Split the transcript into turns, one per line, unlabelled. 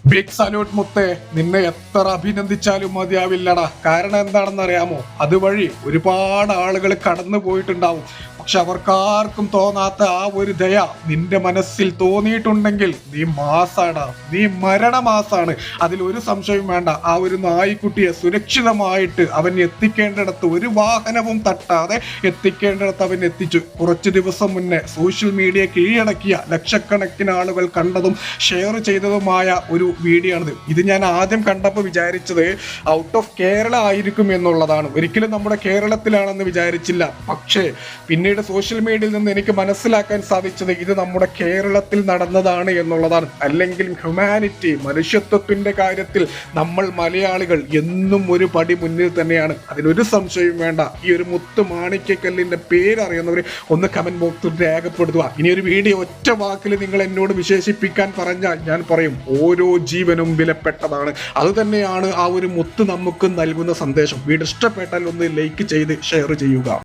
Big salute മുത്തേ, നിന്നെ എത്ര അഭിനന്ദിച്ചാലും മതിയാവില്ലടാ. കാരണം എന്താണെന്ന് അറിയാമോ? അതുവഴി ഒരുപാട് ആളുകൾ കടന്നു പോയിട്ടുണ്ടാവും. പക്ഷെ അവർക്കാർക്കും തോന്നാത്ത ആ ഒരു ദയ നിന്റെ മനസ്സിൽ തോന്നിയിട്ടുണ്ടെങ്കിൽ നീ മാസാടാ, നീ മരണമാസാണ്. അതിലൊരു സംശയവും വേണ്ട. ആ ഒരു നായ്ക്കുട്ടിയെ സുരക്ഷിതമായിട്ട് അവൻ എത്തിക്കേണ്ടിടത്ത്, ഒരു വാഹനവും തട്ടാതെ എത്തിക്കേണ്ടിടത്ത് അവൻ എത്തിച്ചു. കുറച്ച് ദിവസം മുന്നേ സോഷ്യൽ മീഡിയ കീഴടക്കിയ ലക്ഷക്കണക്കിന് ആളുകൾ കണ്ടതും ഷെയർ ചെയ്തതുമായ ഒരു വീഡിയോ ആണിത്. ഇത് ഞാൻ ആദ്യം കണ്ടപ്പോൾ വിചാരിച്ചത് ഔട്ട് ഓഫ് കേരള ആയിരിക്കും എന്നുള്ളതാണ്. ഒരിക്കലും നമ്മുടെ കേരളത്തിലാണെന്ന് വിചാരിച്ചില്ല. പക്ഷേ പിന്നീട് സോഷ്യൽ മീഡിയയിൽ നിന്ന് എനിക്ക് മനസ്സിലാക്കാൻ സാധിച്ചത് ഇത് നമ്മുടെ കേരളത്തിൽ നടന്നതാണ് എന്നുള്ളതാണ്. അല്ലെങ്കിൽ ഹ്യൂമാനിറ്റി, മനുഷ്യത്വത്തിന്റെ കാര്യത്തിൽ നമ്മൾ മലയാളികൾ എന്നും ഒരു പടി മുന്നിൽ തന്നെയാണ്. അതിലൊരു സംശയവും വേണ്ട. ഈ ഒരു മുത്ത് മാണിക്യക്കല്ലിന്റെ പേരറിയുന്നവർ ഒന്ന് കമന്റ് ബോക്സിൽ രേഖപ്പെടുത്തുക. ഇനി ഒരു വീഡിയോ ഒറ്റ വാക്കിൽ നിങ്ങൾ എന്നോട് വിശേഷിപ്പിക്കാൻ പറഞ്ഞാൽ ഞാൻ പറയും ഓരോ ജീവനും വിലപ്പെട്ടതാണ്. അതുതന്നെയാണ് ആ ഒരു മുത്ത് നമുക്ക് നൽകുന്ന സന്ദേശം. വീഡിയോ ഇഷ്ടപ്പെട്ടാൽ ഒന്ന് ലൈക്ക് ചെയ്ത് ഷെയർ ചെയ്യുക.